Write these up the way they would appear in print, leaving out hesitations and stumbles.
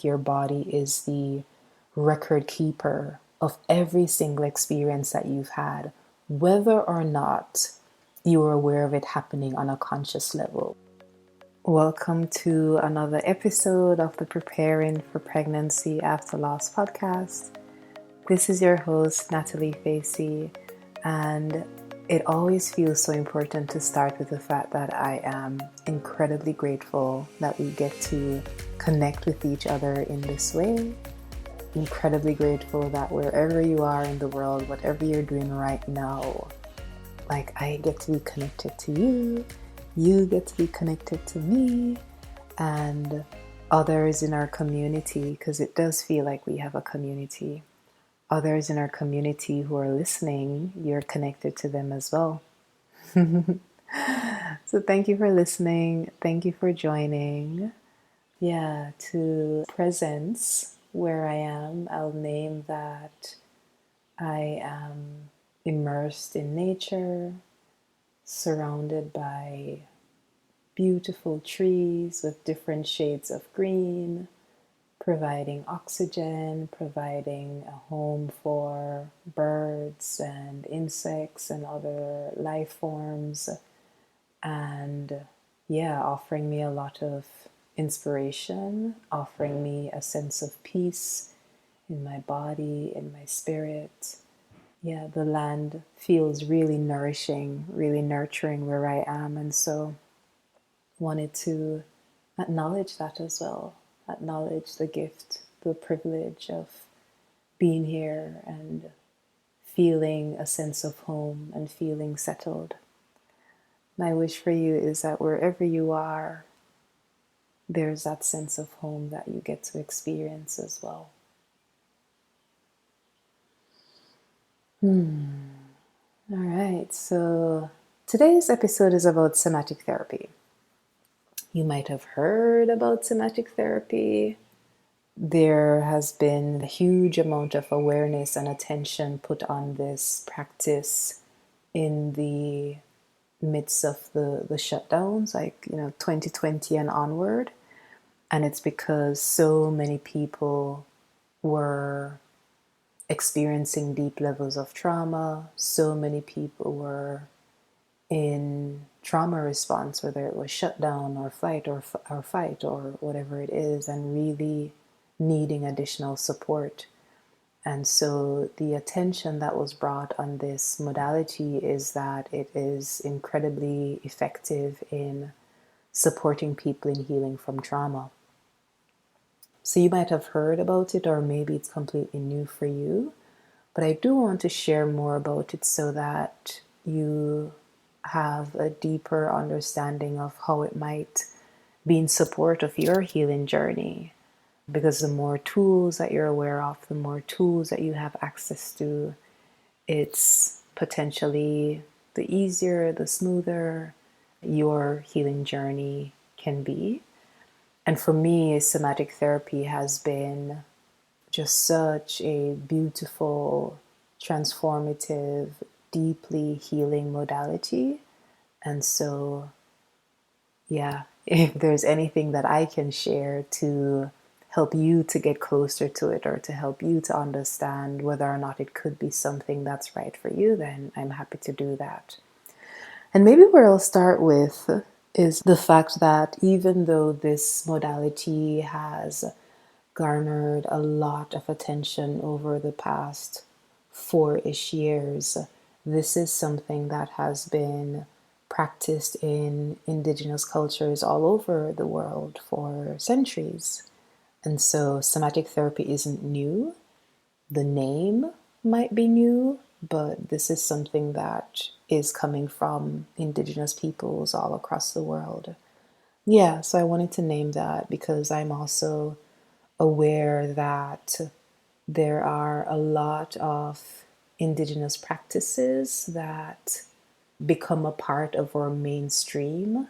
Your body is the record keeper of every single experience that you've had, whether or not you are aware of it happening on a conscious level. Welcome to another episode of the Preparing for Pregnancy After Loss podcast. This is your host, Natalie Facey, and it always feels so important to start with the fact that I am incredibly grateful that we get to connect with each other in this way. Incredibly grateful that wherever you are in the world, whatever you're doing right now, I get to be connected to you, you get to be connected to me, and others in our community, because it does feel like we have a community. Others in our community who are listening, you're connected to them as well. So thank you for listening. Thank you for joining. To presence where I am, I'll name that I am immersed in nature, surrounded by beautiful trees with different shades of green, providing oxygen, providing a home for birds and insects and other life forms, and offering me a lot of inspiration, offering me a sense of peace in my body, in my spirit. The land feels really nourishing, really nurturing where I am, and so wanted to acknowledge that as well. Acknowledge the gift, the privilege of being here and feeling a sense of home and feeling settled. My wish for you is that wherever you are, there's that sense of home that you get to experience as well. All right, so today's episode is about somatic therapy. You might have heard about somatic therapy. There has been a huge amount of awareness and attention put on this practice in the midst of the shutdowns, 2020 and onward. And it's because so many people were experiencing deep levels of trauma. So many people were in trauma response, whether it was shutdown or flight or fight or whatever it is, and really needing additional support. And so the attention that was brought on this modality is that it is incredibly effective in supporting people in healing from trauma. So you might have heard about it, or maybe it's completely new for you, but I do want to share more about it so that you have a deeper understanding of how it might be in support of your healing journey. Because the more tools that you're aware of, the more tools that you have access to, it's potentially the easier, the smoother your healing journey can be. And for me, somatic therapy has been just such a beautiful, transformative, deeply healing modality. And so, if there's anything that I can share to help you to get closer to it, or to help you to understand whether or not it could be something that's right for you, then I'm happy to do that. And maybe where I'll start with is the fact that even though this modality has garnered a lot of attention over the past 4-ish years, this is something that has been practiced in indigenous cultures all over the world for centuries. And so somatic therapy isn't new. The name might be new, but this is something that is coming from indigenous peoples all across the world. So I wanted to name that because I'm also aware that there are a lot of indigenous practices that become a part of our mainstream.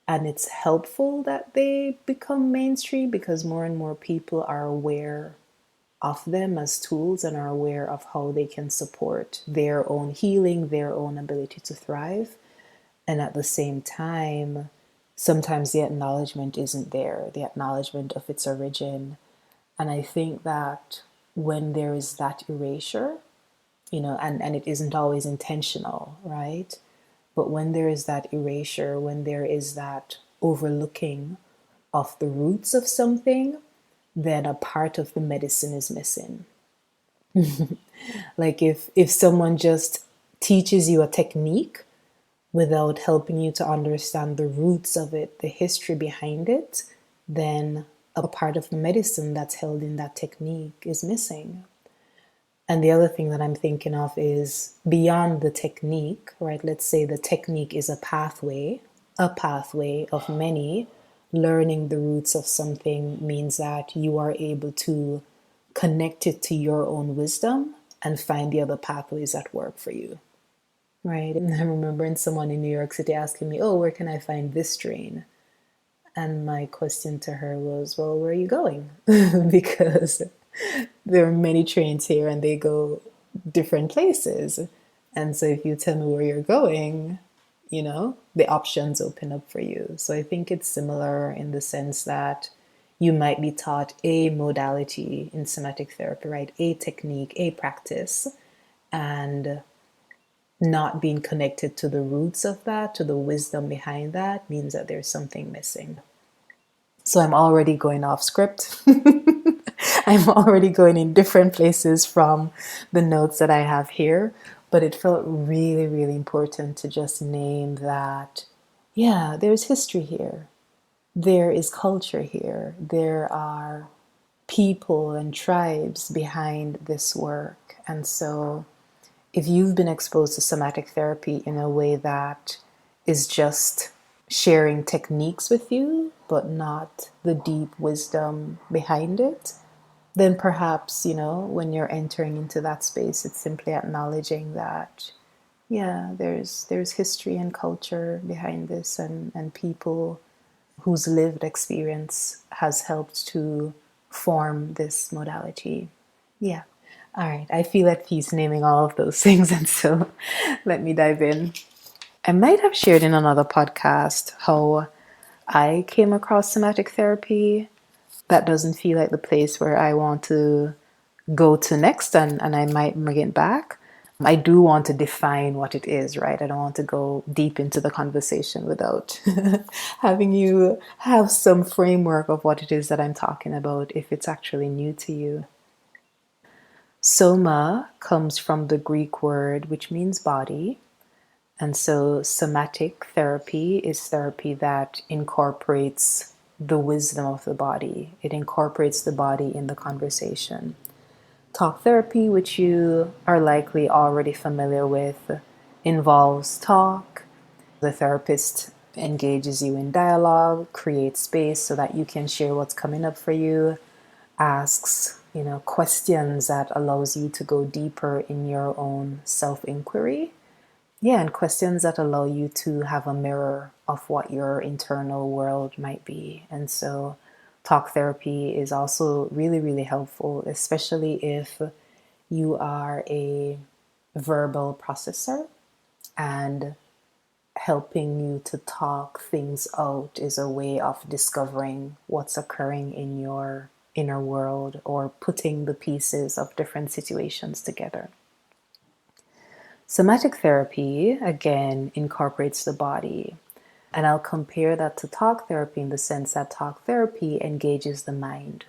And it's helpful that they become mainstream because more and more people are aware of them as tools and are aware of how they can support their own healing, their own ability to thrive. And at the same time, sometimes the acknowledgement isn't there, the acknowledgement of its origin. And I think that when there is that erasure, and it isn't always intentional, right? But when there is that erasure, when there is that overlooking of the roots of something, then a part of the medicine is missing. Like if someone just teaches you a technique without helping you to understand the roots of it, the history behind it, then a part of the medicine that's held in that technique is missing. And the other thing that I'm thinking of is beyond the technique, right? Let's say the technique is a pathway of many. Learning the roots of something means that you are able to connect it to your own wisdom and find the other pathways that work for you, right? And I'm remembering someone in New York City asking me, oh, where can I find this strain? And my question to her was, well, where are you going? Because there are many trains here and they go different places. And so if you tell me where you're going, the options open up for you. So I think it's similar in the sense that you might be taught a modality in somatic therapy, right? A technique, a practice, and not being connected to the roots of that, to the wisdom behind that, means that there's something missing. So I'm already going off script. I'm already going in different places from the notes that I have here, but it felt really, really important to just name that, yeah, there's history here. There is culture here. There are people and tribes behind this work. And so if you've been exposed to somatic therapy in a way that is just sharing techniques with you, but not the deep wisdom behind it, then perhaps, when you're entering into that space, it's simply acknowledging that, yeah, there's history and culture behind this and people whose lived experience has helped to form this modality. Yeah. All right. I feel at peace naming all of those things. And so let me dive in. I might have shared in another podcast how I came across somatic therapy. That doesn't feel like the place where I want to go to next, and I might bring it back. I do want to define what it is, right? I don't want to go deep into the conversation without having you have some framework of what it is that I'm talking about if it's actually new to you. Soma comes from the Greek word which means body. And so somatic therapy is therapy that incorporates the wisdom of the body. It incorporates the body in the conversation. Talk therapy, which you are likely already familiar with, involves talk. The therapist engages you in dialogue, creates space so that you can share what's coming up for you, asks, questions that allows you to go deeper in your own self-inquiry. Yeah, and questions that allow you to have a mirror of what your internal world might be. And so talk therapy is also really, really helpful, especially if you are a verbal processor, and helping you to talk things out is a way of discovering what's occurring in your inner world or putting the pieces of different situations together. Somatic therapy, again, incorporates the body. And I'll compare that to talk therapy in the sense that talk therapy engages the mind,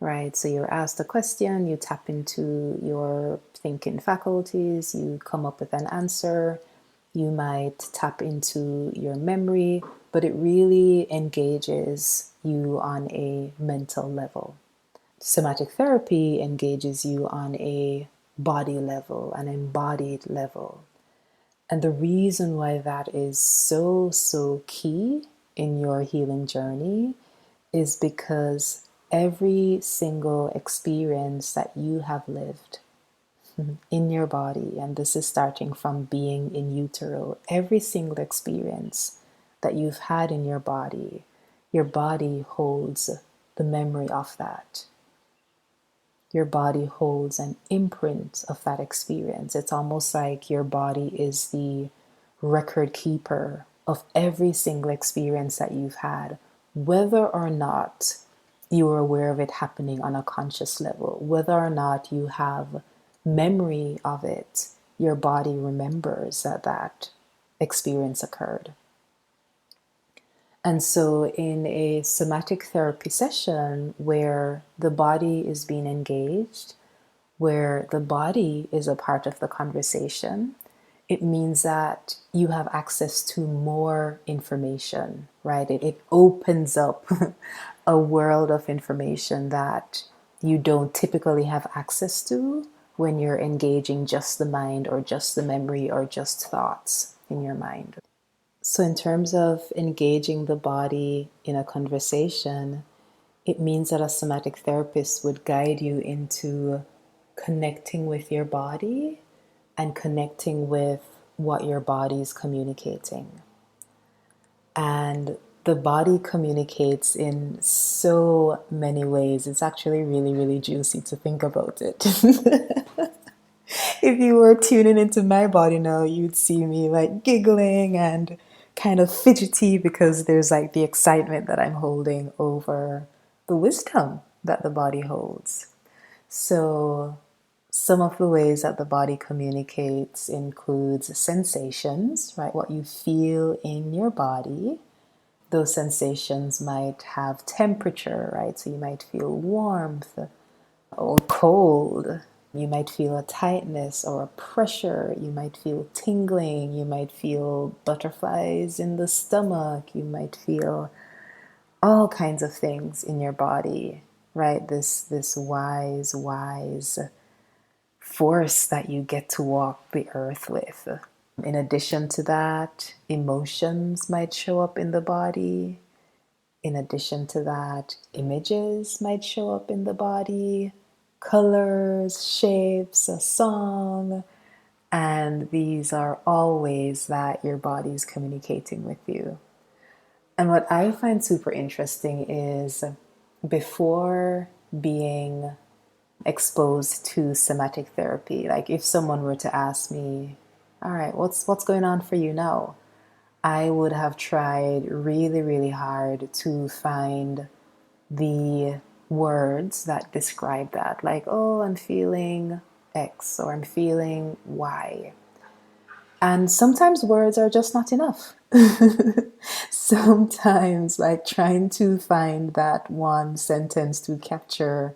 right? So you're asked a question, you tap into your thinking faculties, you come up with an answer, you might tap into your memory, but it really engages you on a mental level. Somatic therapy engages you on a body level, an embodied level. And the reason why that is so, so key in your healing journey is because every single experience that you have lived in your body, and this is starting from being in utero, every single experience that you've had in your body holds the memory of that. Your body holds an imprint of that experience. It's almost like your body is the record keeper of every single experience that you've had, whether or not you are aware of it happening on a conscious level, whether or not you have memory of it, your body remembers that that experience occurred. And so, in a somatic therapy session where the body is being engaged, where the body is a part of the conversation, it means that you have access to more information, right? It opens up a world of information that you don't typically have access to when you're engaging just the mind or just the memory or just thoughts in your mind. So, in terms of engaging the body in a conversation, it means that a somatic therapist would guide you into connecting with your body and connecting with what your body is communicating. And the body communicates in so many ways. It's actually really, really juicy to think about it. If you were tuning into my body now, you'd see me like giggling and kind of fidgety because there's like the excitement that I'm holding over the wisdom that the body holds. So, some of the ways that the body communicates includes sensations, right? What you feel in your body. Those sensations might have temperature, right? So you might feel warmth or cold. You might feel a tightness or a pressure. You might feel tingling. You might feel butterflies in the stomach. You might feel all kinds of things in your body, right? This wise force that you get to walk the earth with. In addition to that, emotions might show up in the body. In addition to that, images might show up in the body, colors, shapes, a song, and these are all ways that your body is communicating with you. And what I find super interesting is before being exposed to somatic therapy, like if someone were to ask me, all right, what's going on for you now? I would have tried really, really hard to find the words that describe that. Like, oh, I'm feeling X or I'm feeling Y. And sometimes words are just not enough. Sometimes, like trying to find that one sentence to capture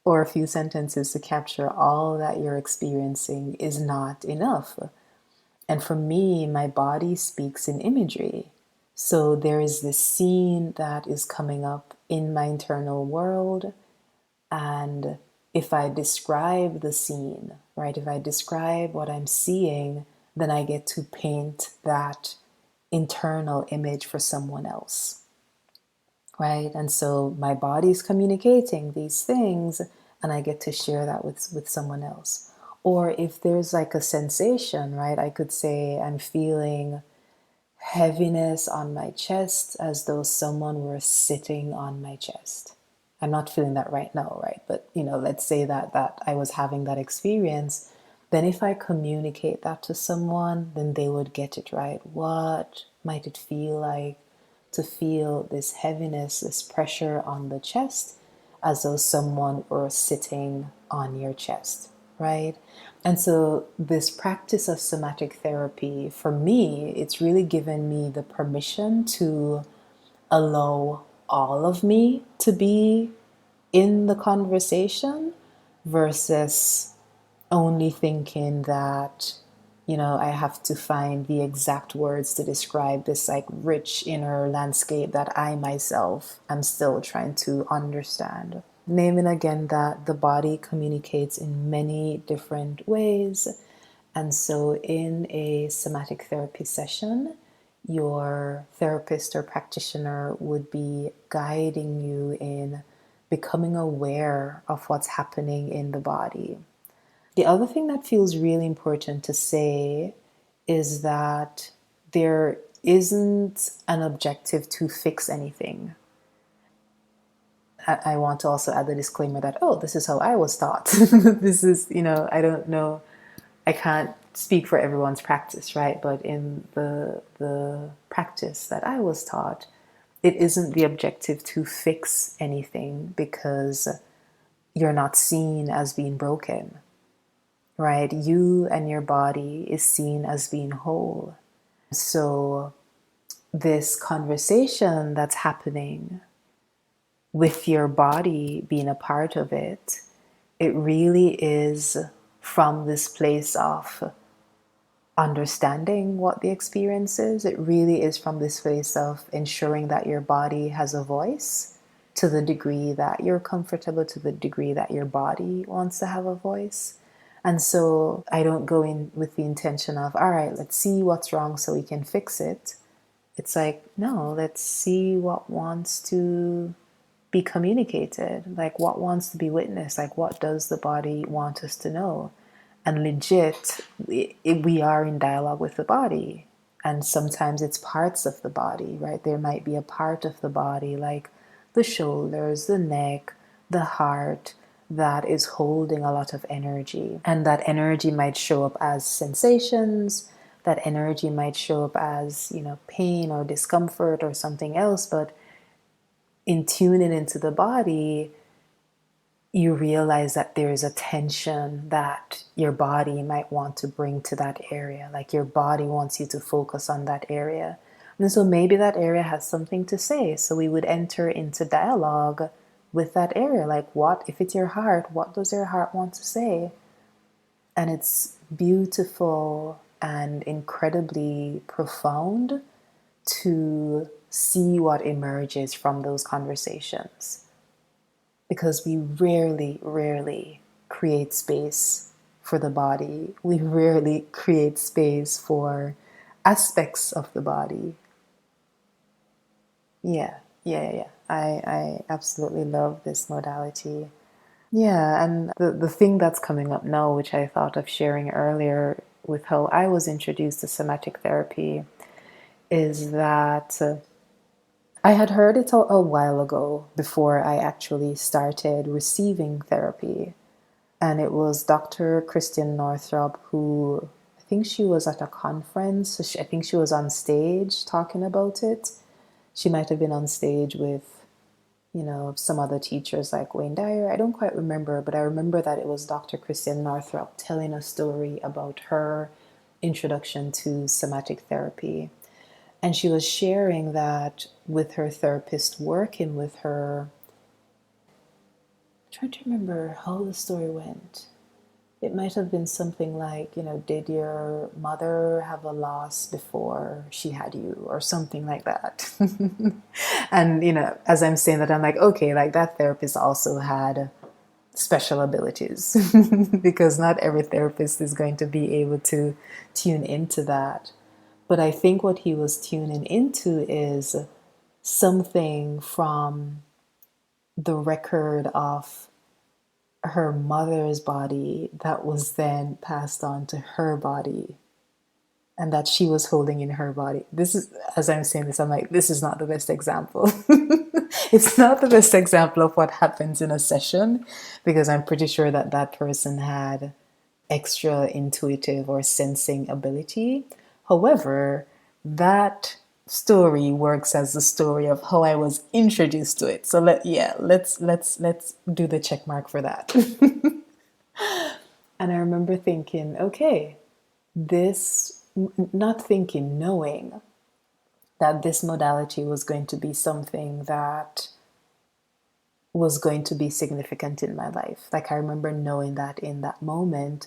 or a few sentences to capture all that you're experiencing is not enough. And for me, my body speaks in imagery. So there is this scene that is coming up in my internal world. And if I describe the scene, right, if I describe what I'm seeing, then I get to paint that internal image for someone else, right? And so my body's communicating these things, and I get to share that with someone else. Or if there's like a sensation, right, I could say I'm feeling heaviness on my chest as though someone were sitting on my chest. I'm not feeling that right now, right? But let's say that I was having that experience. Then if I communicate that to someone, then they would get it right. What might it feel like to feel this heaviness, this pressure on the chest, as though someone were sitting on your chest, right? And so this practice of somatic therapy, for me, it's really given me the permission to allow all of me to be in the conversation versus only thinking that, I have to find the exact words to describe this like rich inner landscape that I myself am still trying to understand. Naming again that the body communicates in many different ways. And so in a somatic therapy session, your therapist or practitioner would be guiding you in becoming aware of what's happening in the body. The other thing that feels really important to say is that there isn't an objective to fix anything. I want to also add the disclaimer that, this is how I was taught. This is, I don't know. I can't speak for everyone's practice, right? But in the practice that I was taught, it isn't the objective to fix anything because you're not seen as being broken, right? You and your body is seen as being whole. So this conversation that's happening with your body being a part of it, it really is from this place of understanding what the experience is. It really is from this place of ensuring that your body has a voice to the degree that you're comfortable, to the degree that your body wants to have a voice. And so I don't go in with the intention of, all right, let's see what's wrong so we can fix it. It's like, no, let's see what wants to be communicated, like what wants to be witnessed, like what does the body want us to know. And legit, we are in dialogue with the body. And sometimes it's parts of the body, right? There might be a part of the body like the shoulders, the neck, the heart, that is holding a lot of energy. And that energy might show up as sensations. That energy might show up as, pain or discomfort or something else. But in tuning into the body, you realize that there is a tension that your body might want to bring to that area. Like your body wants you to focus on that area. And so maybe that area has something to say. So we would enter into dialogue with that area. Like, what, if it's your heart, what does your heart want to say? And it's beautiful and incredibly profound to see what emerges from those conversations. Because we rarely create space for the body. We rarely create space for aspects of the body. Yeah. I absolutely love this modality. Yeah, and the thing that's coming up now, which I thought of sharing earlier with how I was introduced to somatic therapy, is that I had heard it a while ago before I actually started receiving therapy. And it was Dr. Christian Northrup who, I think she was at a conference. So I think she was on stage talking about it. She might have been on stage with, some other teachers like Wayne Dyer. I don't quite remember, but I remember that it was Dr. Christian Northrup telling a story about her introduction to somatic therapy. And she was sharing that with her therapist working with her. I'm trying to remember how the story went. It might have been something like, did your mother have a loss before she had you, or something like that. And, as I'm saying that, I'm like, okay, like that therapist also had special abilities because not every therapist is going to be able to tune into that. But I think what he was tuning into is something from the record of her mother's body that was then passed on to her body and that she was holding in her body. This is, as I'm saying this, I'm like, this is not the best example. It's not the best example of what happens in a session because I'm pretty sure that that person had extra intuitive or sensing ability. However, that story works as the story of how I was introduced to it. So let's do the check mark for that. And I remember thinking, okay, not thinking, knowing that this modality was going to be something that was going to be significant in my life. Like I remember knowing that in that moment,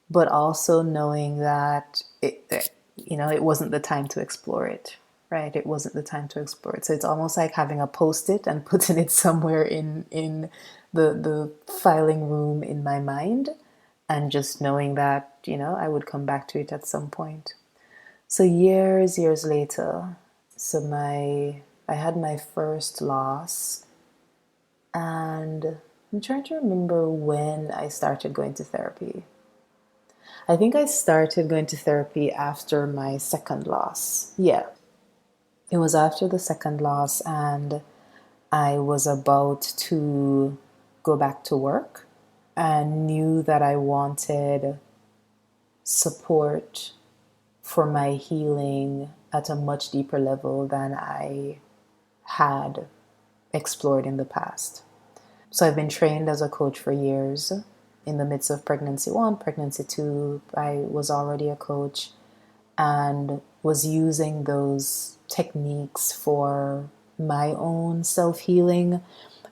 but also knowing that it wasn't the time to explore it, right? It wasn't the time to explore it. So it's almost like having a post-it and putting it somewhere in the filing room in my mind, and just knowing that, I would come back to it at some point. So years later, I had my first loss, and I'm trying to remember when I started going to therapy. I think I started going to therapy after my second loss. Yeah, it was after the second loss, and I was about to go back to work and knew that I wanted support for my healing at a much deeper level than I had explored in the past. So I've been trained as a coach for years. In the midst of pregnancy 1, pregnancy 2, I was already a coach and was using those techniques for my own self-healing.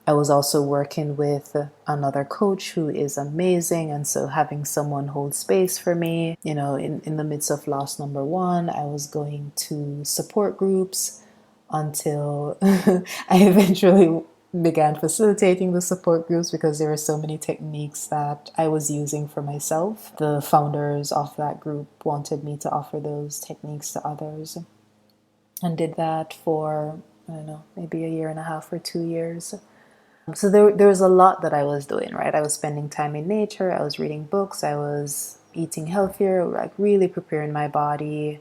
I was also working with another coach who is amazing, and so having someone hold space for me. In the midst of loss number 1, I was going to support groups until I eventually began facilitating the support groups because there were so many techniques that I was using for myself. The founders of that group wanted me to offer those techniques to others, and did that for, I don't know, maybe a year and a half or 2 years. So there was a lot that I was doing, right? I was spending time in nature, I was reading books, I was eating healthier, like really preparing my body,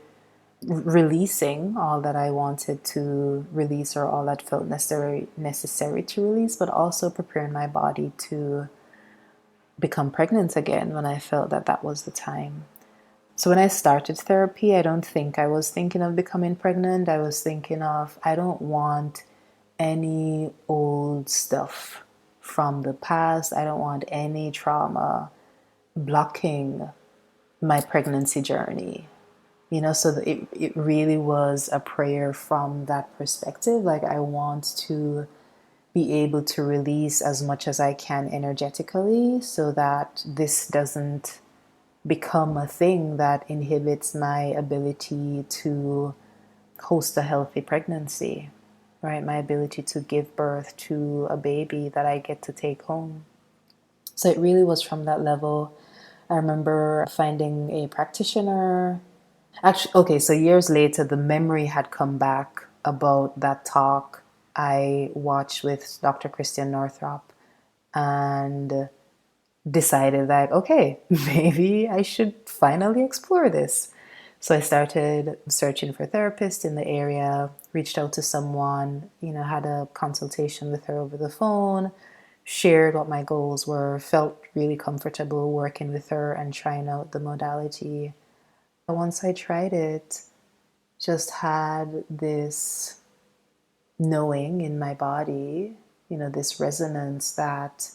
releasing all that I wanted to release or all that felt necessary to release, but also preparing my body to become pregnant again when I felt that that was the time. So when I started therapy, I don't think I was thinking of becoming pregnant. I was thinking of, I don't want any old stuff from the past. I don't want any trauma blocking my pregnancy journey. So it really was a prayer from that perspective. Like, I want to be able to release as much as I can energetically so that this doesn't become a thing that inhibits my ability to host a healthy pregnancy, right? My ability to give birth to a baby that I get to take home. So it really was from that level. I remember finding a practitioner. Actually, okay, so years later, the memory had come back about that talk I watched with Dr. Christian Northrup, and decided that, okay, maybe I should finally explore this. So I started searching for therapists in the area, reached out to someone, had a consultation with her over the phone, shared what my goals were, felt really comfortable working with her and trying out the modality. Once I tried it, just had this knowing in my body, this resonance that,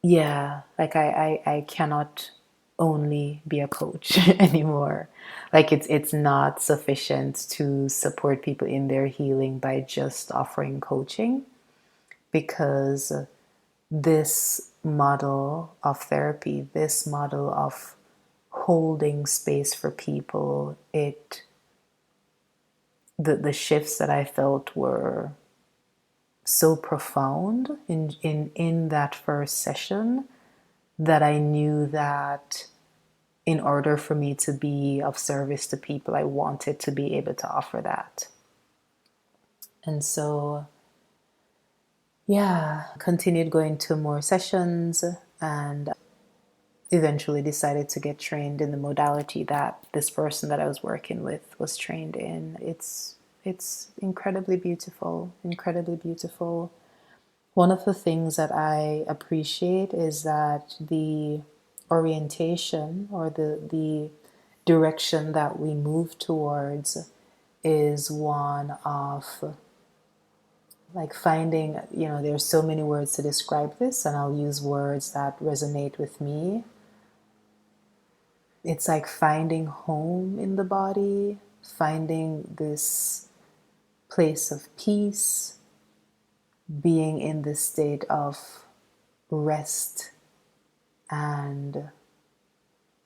yeah, like I cannot only be a coach anymore. Like, it's not sufficient to support people in their healing by just offering coaching, because this model of therapy, this model of holding space for people, the shifts that I felt were so profound in that first session, that I knew that in order for me to be of service to people, I wanted to be able to offer that. And so, yeah, continued going to more sessions and eventually decided to get trained in the modality that this person that I was working with was trained in. It's incredibly beautiful, incredibly beautiful. One of the things that I appreciate is that the orientation, or the direction that we move towards, is one of, like, finding, there's so many words to describe this, and I'll use words that resonate with me. It's like finding home in the body, finding this place of peace, being in this state of rest, and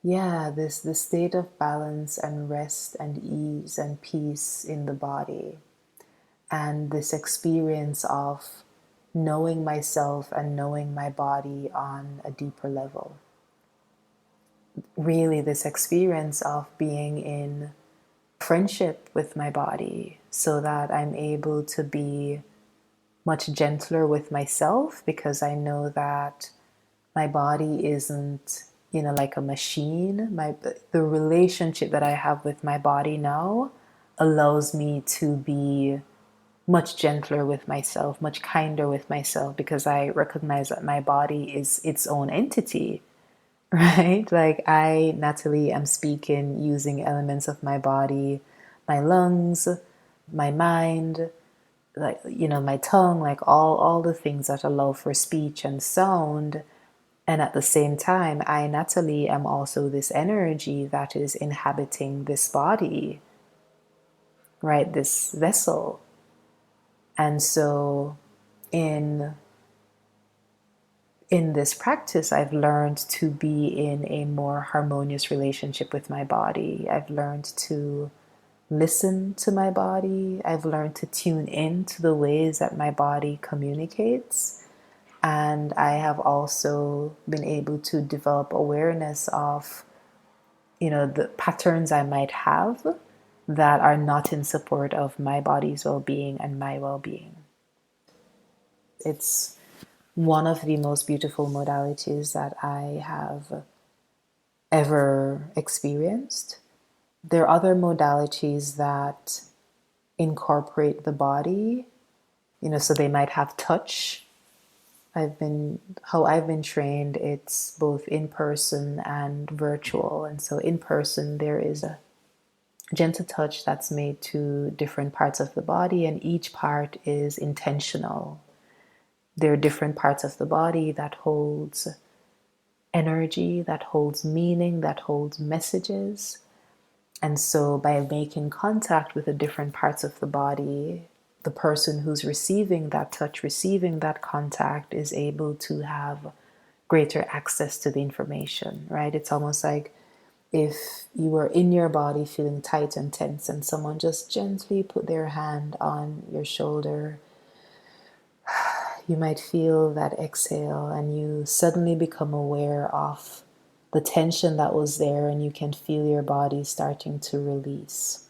this state of balance and rest and ease and peace in the body, and this experience of knowing myself and knowing my body on a deeper level. Really, this experience of being in friendship with my body, so that I'm able to be much gentler with myself, because I know that my body isn't, like a machine. The relationship that I have with my body now allows me to be much gentler with myself, much kinder with myself, because I recognize that my body is its own entity, right? Like I, Natalie, am speaking using elements of my body, my lungs, my mind, like, you know, my tongue, like all the things that allow for speech and sound. And at the same time, I, Natalie, am also this energy that is inhabiting this body, right? This vessel. And so in this practice, I've learned to be in a more harmonious relationship with my body. I've learned to listen to my body. I've learned to tune in to the ways that my body communicates. And I have also been able to develop awareness of, you know, the patterns I might have that are not in support of my body's well-being and my well-being. It's one of the most beautiful modalities that I have ever experienced. There are other modalities that incorporate the body, you know, so they might have touch. How I've been trained, it's both in person and virtual. And so in person, there is a gentle touch that's made to different parts of the body, and each part is intentional. There are different parts of the body that holds energy, that holds meaning, that holds messages. And so by making contact with the different parts of the body, the person who's receiving that touch, receiving that contact, is able to have greater access to the information, right? It's almost like if you were in your body feeling tight and tense and someone just gently put their hand on your shoulder, you might feel that exhale and you suddenly become aware of the tension that was there, and you can feel your body starting to release.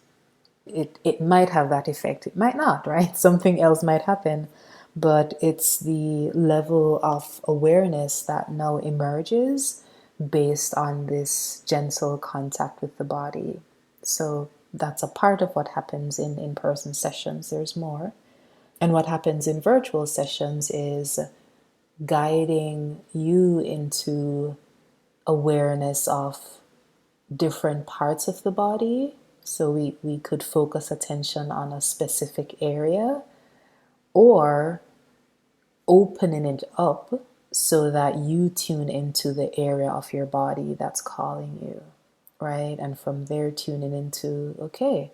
It might have that effect. It might not, right? Something else might happen. But it's the level of awareness that now emerges based on this gentle contact with the body. So that's a part of what happens in in-person sessions. There's more. And what happens in virtual sessions is guiding you into awareness of different parts of the body. So we could focus attention on a specific area, or opening it up so that you tune into the area of your body that's calling you, right? And from there, tuning into, okay,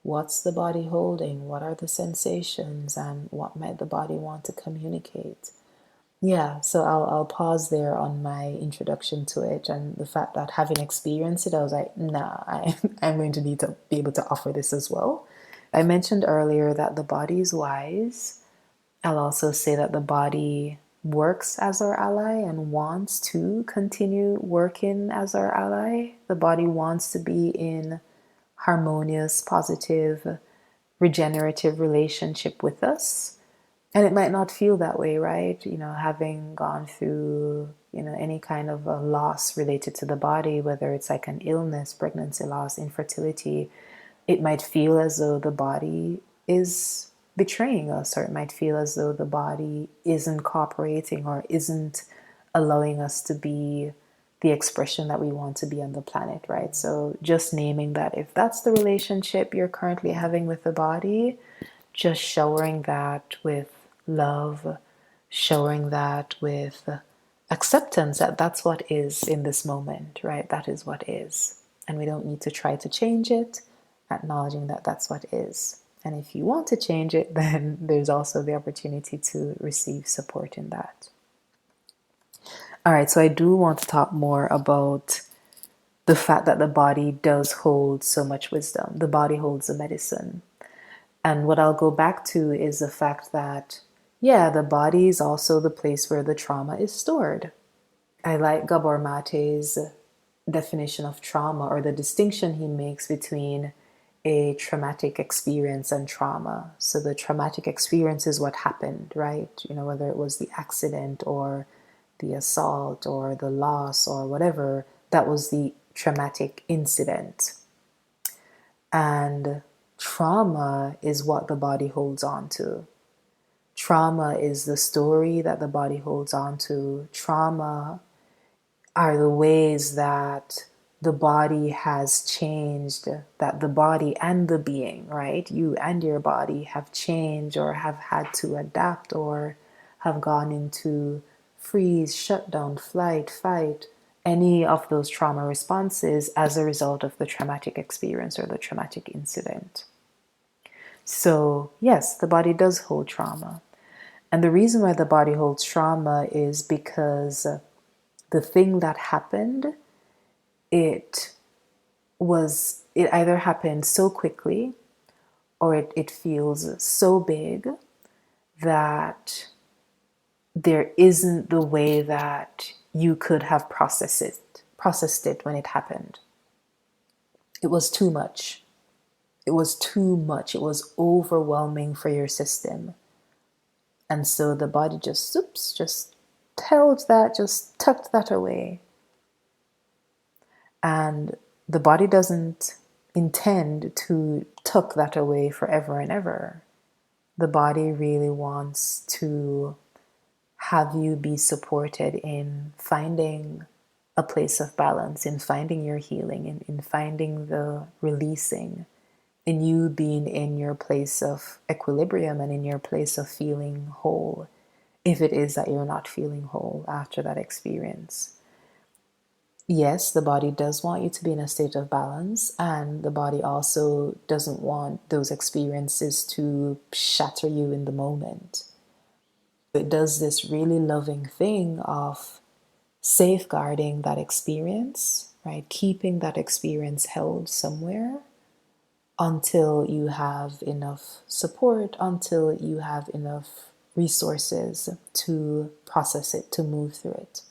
what's the body holding? What are the sensations? And what might the body want to communicate? Yeah, so I'll pause there on my introduction to it, and the fact that having experienced it, I was like, nah, I'm going to need to be able to offer this as well. I mentioned earlier that the body is wise. I'll also say that the body works as our ally and wants to continue working as our ally. The body wants to be in harmonious, positive, regenerative relationship with us. And it might not feel that way, right? You know, having gone through, you know, any kind of a loss related to the body, whether it's like an illness, pregnancy loss, infertility, it might feel as though the body is betraying us, or it might feel as though the body isn't cooperating or isn't allowing us to be the expression that we want to be on the planet, right? So just naming that if that's the relationship you're currently having with the body, just showering that with love, showing that with acceptance that that's what is in this moment, right? That is what is. And we don't need to try to change it, acknowledging that that's what is. And if you want to change it, then there's also the opportunity to receive support in that. All right, so I do want to talk more about the fact that the body does hold so much wisdom. The body holds the medicine. And what I'll go back to is the fact that, yeah, the body is also the place where the trauma is stored. I like Gabor Mate's definition of trauma, or the distinction he makes between a traumatic experience and trauma. So the traumatic experience is what happened, right? You know, whether it was the accident or the assault or the loss or whatever, that was the traumatic incident. And trauma is what the body holds on to. Trauma is the story that the body holds on to. Trauma are the ways that the body has changed, that the body and the being, right? You and your body have changed or have had to adapt or have gone into freeze, shutdown, flight, fight, any of those trauma responses as a result of the traumatic experience or the traumatic incident. So, yes, the body does hold trauma. And the reason why the body holds trauma is because the thing that happened, it either happened so quickly or it feels so big that there isn't the way that you could have processed it when it happened. It was too much. It was too much. It was overwhelming for your system. And so the body just held that, just tucked that away. And the body doesn't intend to tuck that away forever and ever. The body really wants to have you be supported in finding a place of balance, in finding your healing, in finding the releasing, in you being in your place of equilibrium and in your place of feeling whole, if it is that you're not feeling whole after that experience. Yes, the body does want you to be in a state of balance, and the body also doesn't want those experiences to shatter you in the moment. It does this really loving thing of safeguarding that experience, right? Keeping that experience held somewhere until you have enough support, until you have enough resources to process it, to move through it.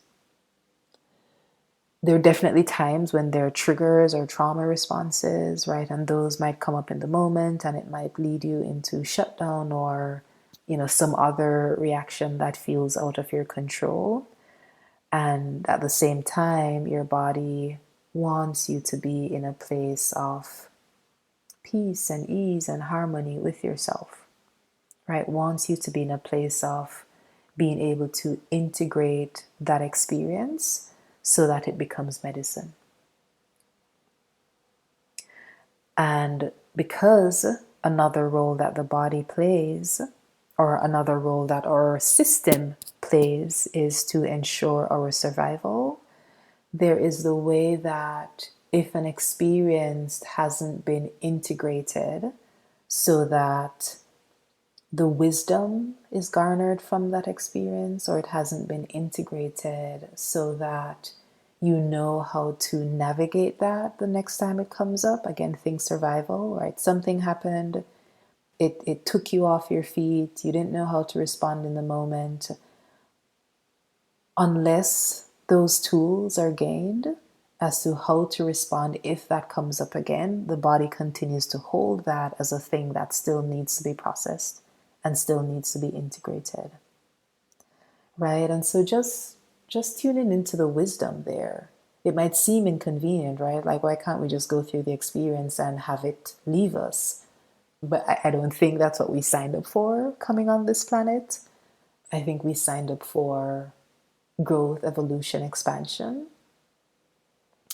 There are definitely times when there are triggers or trauma responses, right? And those might come up in the moment and it might lead you into shutdown or, some other reaction that feels out of your control. And at the same time, your body wants you to be in a place of peace and ease and harmony with yourself, right? Wants you to be in a place of being able to integrate that experience so that it becomes medicine. And because another role that the body plays, or another role that our system plays, is to ensure our survival, there is the way that if an experience hasn't been integrated so that the wisdom is garnered from that experience, or it hasn't been integrated so that you know how to navigate that the next time it comes up. Again, think survival, right? Something happened, it took you off your feet, you didn't know how to respond in the moment. Unless those tools are gained as to how to respond if that comes up again, the body continues to hold that as a thing that still needs to be processed and still needs to be integrated, right? And so just tuning into the wisdom there. It might seem inconvenient, right? Like, why can't we just go through the experience and have it leave us? But I don't think that's what we signed up for coming on this planet. I think we signed up for growth, evolution, expansion.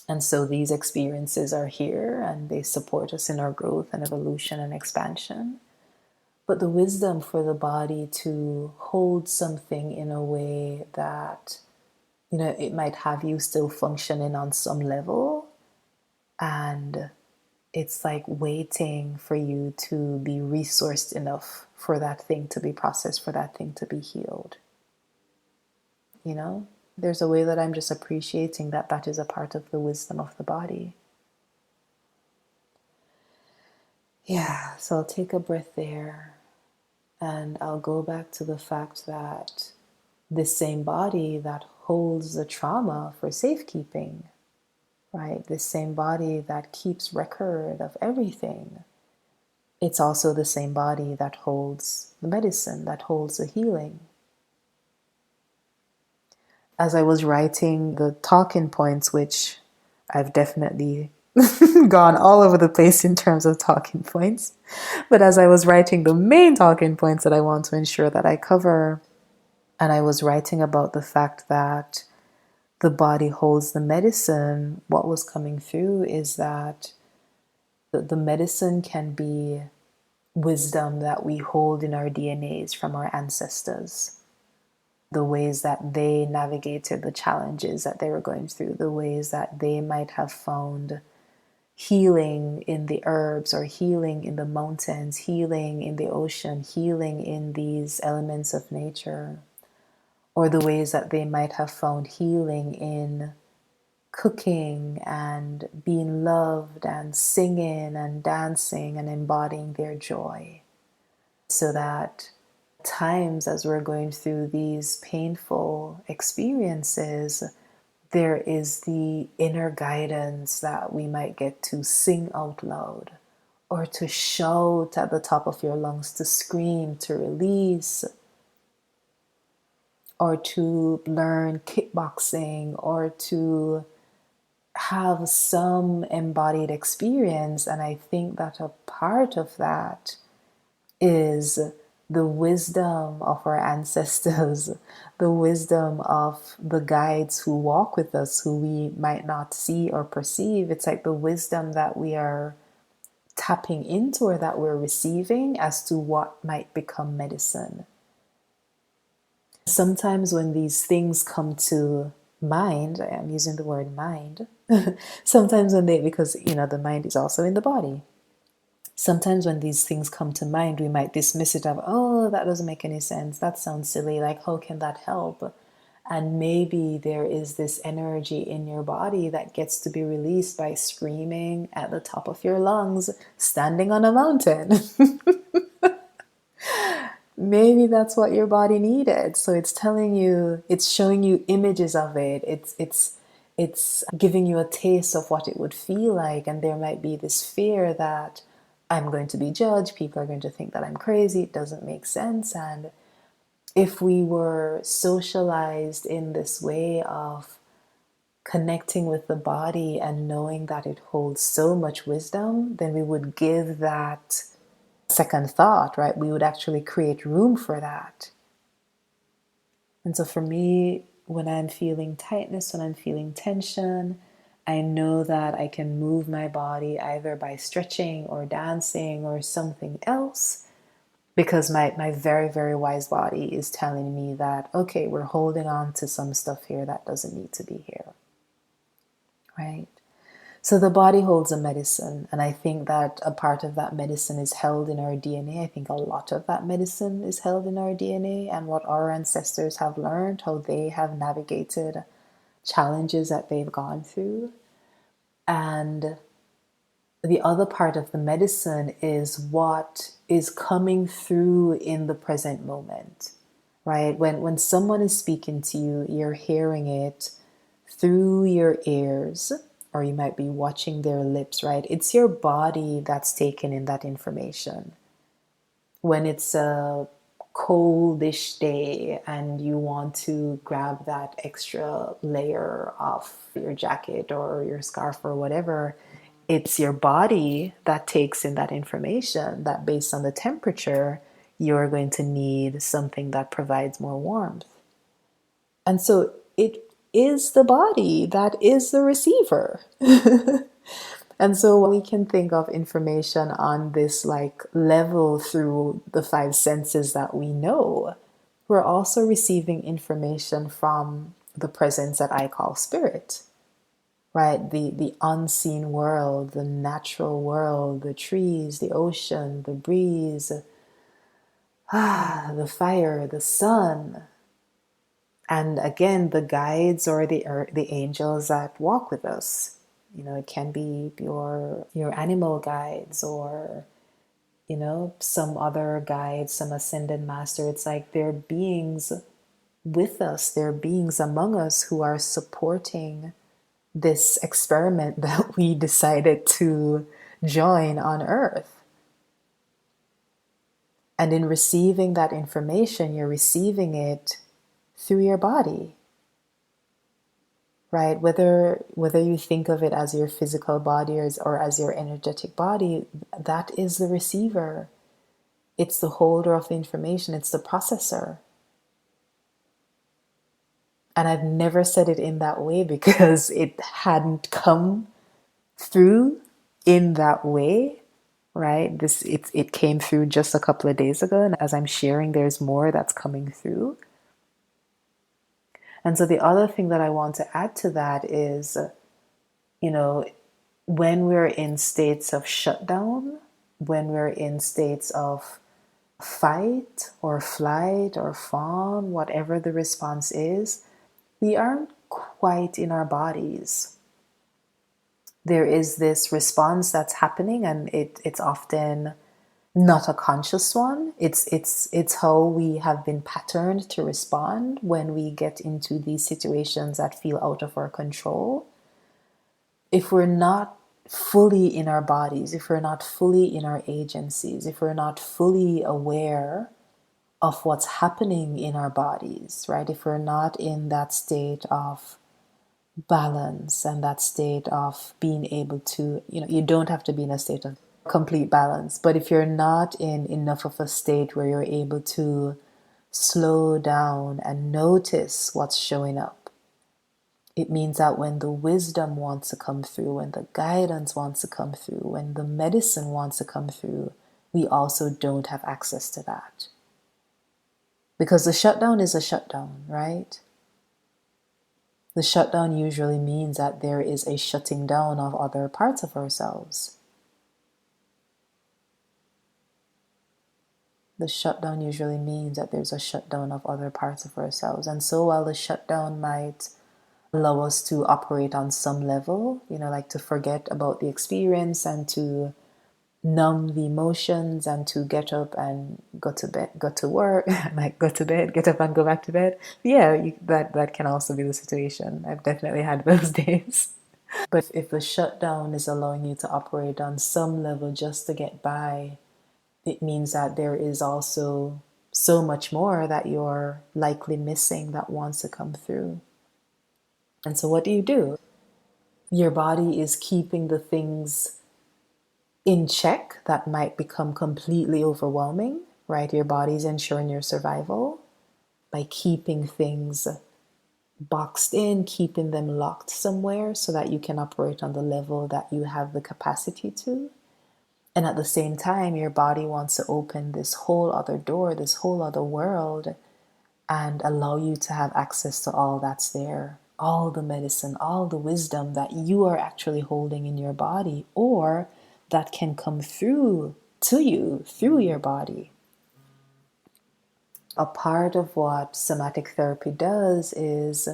And so these experiences are here and they support us in our growth and evolution and expansion. But the wisdom for the body to hold something in a way that, it might have you still functioning on some level. And it's like waiting for you to be resourced enough for that thing to be processed, for that thing to be healed. There's a way that I'm just appreciating that is a part of the wisdom of the body. Yeah, so I'll take a breath there and I'll go back to the fact that this same body that holds the trauma for safekeeping, right? This same body that keeps record of everything. It's also the same body that holds the medicine, that holds the healing. As I was writing the talking points, which I've definitely gone all over the place in terms of talking points, but as I was writing the main talking points that I want to ensure that I cover, and I was writing about the fact that the body holds the medicine, what was coming through is that the medicine can be wisdom that we hold in our DNAs from our ancestors, the ways that they navigated the challenges that they were going through, the ways that they might have found healing in the herbs, or healing in the mountains, healing in the ocean, healing in these elements of nature, or the ways that they might have found healing in cooking and being loved and singing and dancing and embodying their joy. So that times as we're going through these painful experiences, there is the inner guidance that we might get to sing out loud, or to shout at the top of your lungs, to scream, to release, or to learn kickboxing, or to have some embodied experience. And I think that a part of that is the wisdom of our ancestors, the wisdom of the guides who walk with us, who we might not see or perceive. It's like the wisdom that we are tapping into, or that we're receiving, as to what might become medicine. Sometimes when these things come to mind, I'm using the word mind, sometimes when because the mind is also in the body. Sometimes when these things come to mind, we might dismiss it of, oh, that doesn't make any sense. That sounds silly. Like, how can that help? And maybe there is this energy in your body that gets to be released by screaming at the top of your lungs, standing on a mountain. Maybe that's what your body needed. So it's telling you, it's showing you images of it. It's giving you a taste of what it would feel like. And there might be this fear that I'm going to be judged. People are going to think that I'm crazy. It doesn't make sense. And if we were socialized in this way of connecting with the body and knowing that it holds so much wisdom, then we would give that second thought, right? We would actually create room for that. And so for me, when I'm feeling tightness, when I'm feeling tension, I know that I can move my body either by stretching or dancing or something else, because my very, very wise body is telling me that, okay, we're holding on to some stuff here that doesn't need to be here, right? So the body holds a medicine, and I think that a part of that medicine is held in our DNA. I think a lot of that medicine is held in our DNA, and what our ancestors have learned, how they have navigated challenges that they've gone through. And the other part of the medicine is what is coming through in the present moment, right? When someone is speaking to you, you're hearing it through your ears, or you might be watching their lips, right? It's your body that's taking in that information. When it's a coldish day and you want to grab that extra layer off your jacket or your scarf or whatever, it's your body that takes in that information, that based on the temperature, you're going to need something that provides more warmth. And so it is the body that is the receiver. And so we can think of information on this like level through the five senses that we know. We're also receiving information from the presence that I call spirit, right? The unseen world, the natural world, the trees, the ocean, the breeze, the fire, the sun. And again, the guides or the angels that walk with us. It can be your animal guides, or some other guides, some ascended master. It's like they're beings with us, they're beings among us who are supporting this experiment that we decided to join on earth. And in receiving that information, you're receiving it through your body, right? Whether you think of it as your physical body or as your energetic body, that is the receiver. It's the holder of the information. It's the processor. And I've never said it in that way because it hadn't come through in that way, right? It came through just a couple of days ago, and as I'm sharing, there's more that's coming through. And so the other thing that I want to add to that is, you know, when we're in states of shutdown, when we're in states of fight or flight or fawn, whatever the response is, we aren't quite in our bodies. There is this response that's happening, and it's often not a conscious one. It's how we have been patterned to respond when we get into these situations that feel out of our control. If we're not fully in our bodies, if we're not fully in our agencies, if we're not fully aware of what's happening in our bodies, right? If we're not in that state of balance and that state of being able to, you don't have to be in a state of complete balance, but if you're not in enough of a state where you're able to slow down and notice what's showing up, it means that when the wisdom wants to come through, when the guidance wants to come through, when the medicine wants to come through, we also don't have access to that. Because the shutdown is a shutdown, right? The shutdown usually means that there is a shutting down of other parts of ourselves. The shutdown usually means that there's a shutdown of other parts of ourselves. And so while the shutdown might allow us to operate on some level, like to forget about the experience and to numb the emotions and to get up and go to bed, go to work, like go to bed, get up and go back to bed. Yeah, that can also be the situation. I've definitely had those days. But if the shutdown is allowing you to operate on some level just to get by, it means that there is also so much more that you're likely missing that wants to come through. And so what do? Your body is keeping the things in check that might become completely overwhelming, right? Your body's ensuring your survival by keeping things boxed in, keeping them locked somewhere so that you can operate on the level that you have the capacity to. And at the same time, your body wants to open this whole other door, this whole other world, and allow you to have access to all that's there, all the medicine, all the wisdom that you are actually holding in your body, or that can come through to you through your body. A part of what somatic therapy does is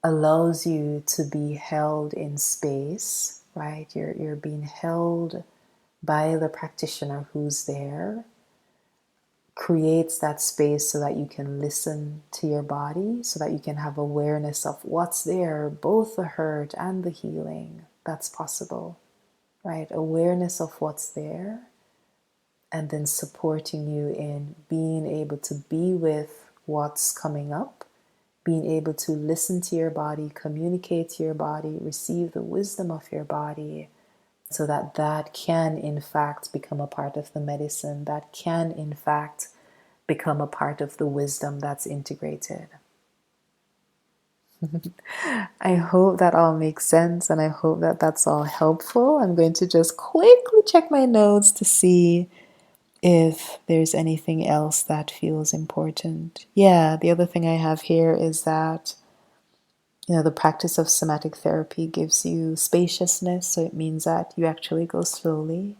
allows you to be held in space, right? You're being held by the practitioner who's there, creates that space so that you can listen to your body, so that you can have awareness of what's there, both the hurt and the healing. That's possible, right? Awareness of what's there, and then supporting you in being able to be with what's coming up, being able to listen to your body, communicate to your body, receive the wisdom of your body, so that that can in fact become a part of the medicine, that can in fact become a part of the wisdom that's integrated. I hope that all makes sense, and I hope that that's all helpful. I'm going to just quickly check my notes to see if there's anything else that feels important. Yeah, the other thing I have here is that the practice of somatic therapy gives you spaciousness, so it means that you actually go slowly.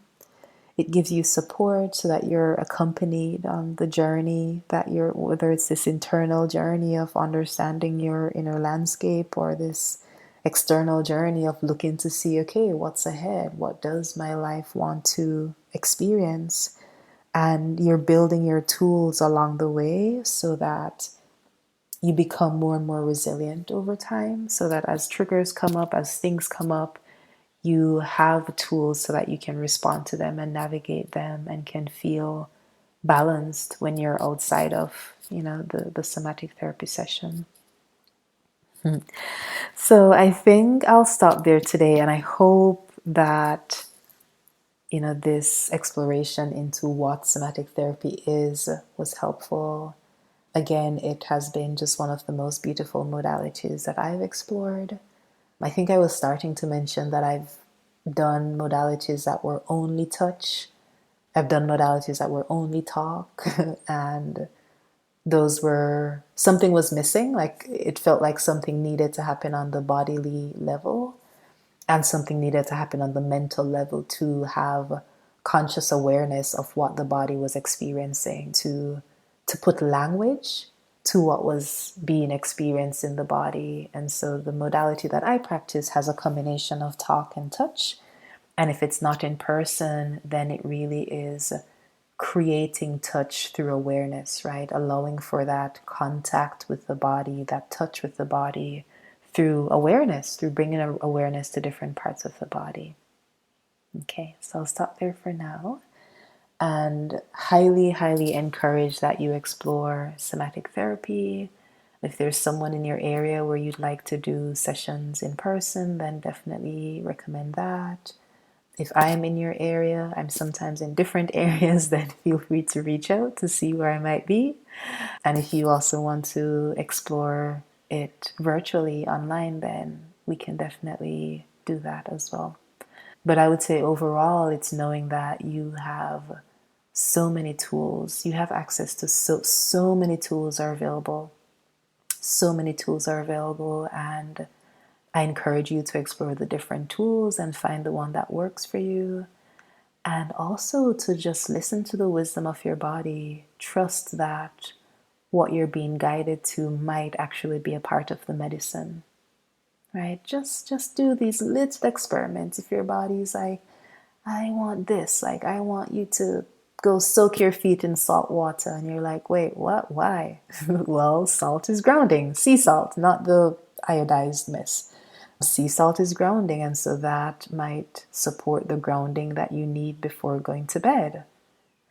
It gives you support so that you're accompanied on the journey whether it's this internal journey of understanding your inner landscape or this external journey of looking to see, okay, what's ahead? What does my life want to experience? And you're building your tools along the way so that you become more and more resilient over time, so that as triggers come up, as things come up, you have tools so that you can respond to them and navigate them and can feel balanced when you're outside of, the somatic therapy session. So I think I'll stop there today, and I hope that, this exploration into what somatic therapy is was helpful. Again, it has been just one of the most beautiful modalities that I've explored. I think I was starting to mention that I've done modalities that were only touch. I've done modalities that were only talk, and those were, something was missing. Like it felt like something needed to happen on the bodily level, and something needed to happen on the mental level to have conscious awareness of what the body was experiencing, to put language to what was being experienced in the body. And so the modality that I practice has a combination of talk and touch. And if it's not in person, then it really is creating touch through awareness, right? Allowing for that contact with the body, that touch with the body through awareness, through bringing awareness to different parts of the body. Okay, so I'll stop there for now. And highly, highly encourage that you explore somatic therapy. If there's someone in your area where you'd like to do sessions in person, then definitely recommend that. If I am in your area, I'm sometimes in different areas, then feel free to reach out to see where I might be. And if you also want to explore it virtually online, then we can definitely do that as well. But I would say overall, it's knowing that you have so many tools. You have access to so many tools are available. So many tools are available, and I encourage you to explore the different tools and find the one that works for you. And also to just listen to the wisdom of your body. Trust that what you're being guided to might actually be a part of the medicine, right? Just do these little experiments. If your body's like, I want this, like I want you to go soak your feet in salt water, and you're like, wait, what? Why? Well, salt is grounding. Sea salt, not the iodized mess. Sea salt is grounding, and so that might support the grounding that you need before going to bed,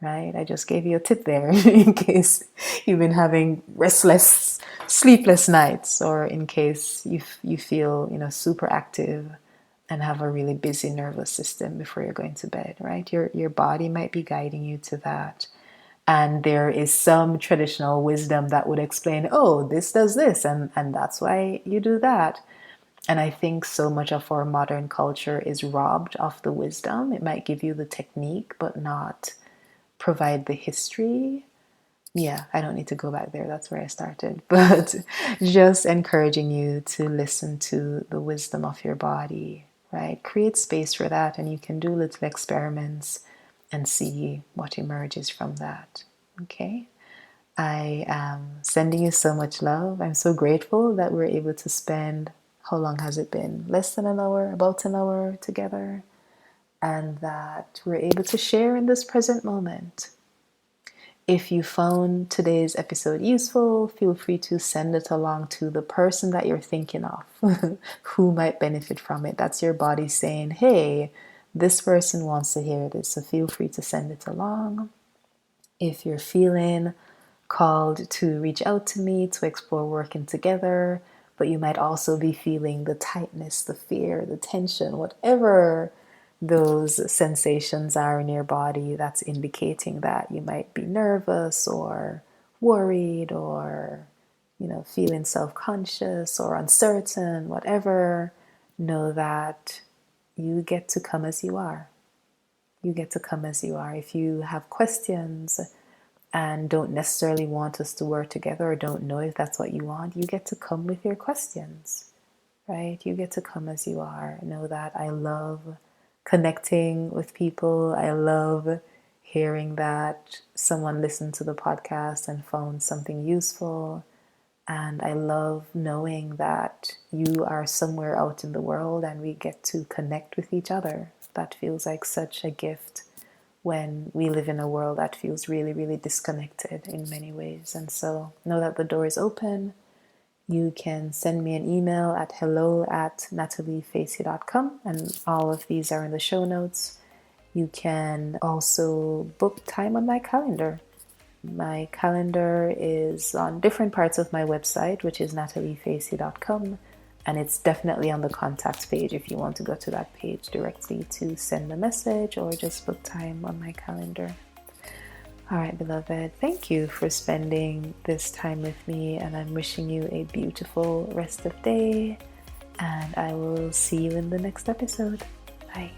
right? I just gave you a tip there in case you've been having restless, sleepless nights, or in case you feel, super active and have a really busy nervous system before you're going to bed, right? Your body might be guiding you to that. And there is some traditional wisdom that would explain, oh, this does this, and that's why you do that. And I think so much of our modern culture is robbed of the wisdom. It might give you the technique, but not provide the history. Yeah, I don't need to go back there. That's where I started. But just encouraging you to listen to the wisdom of your body, right? Create space for that, and you can do little experiments and see what emerges from that. Okay? I am sending you so much love. I'm so grateful that we're able to spend, how long has it been? Less than an hour, about an hour together. And that we're able to share in this present moment. If you found today's episode useful, feel free to send it along to the person that you're thinking of who might benefit from it. That's your body saying, hey, this person wants to hear this, so feel free to send it along. If you're feeling called to reach out to me to explore working together, but you might also be feeling the tightness, the fear, the tension, whatever those sensations are in your body, that's indicating that you might be nervous or worried or, feeling self-conscious or uncertain, whatever, know that you get to come as you are. You get to come as you are. If you have questions and don't necessarily want us to work together or don't know if that's what you want, you get to come with your questions, right? You get to come as you are. Know that I love connecting with people. I love hearing that someone listened to the podcast and found something useful. And I love knowing that you are somewhere out in the world and we get to connect with each other. That feels like such a gift when we live in a world that feels really, really disconnected in many ways. And so know that the door is open. You can send me an email at hello@nataliefacey.com, and all of these are in the show notes. You can also book time on my calendar. My calendar is on different parts of my website, which is nataliefacey.com, and it's definitely on the contact page if you want to go to that page directly to send a message or just book time on my calendar. All right, beloved, thank you for spending this time with me, and I'm wishing you a beautiful rest of day, and I will see you in the next episode. Bye.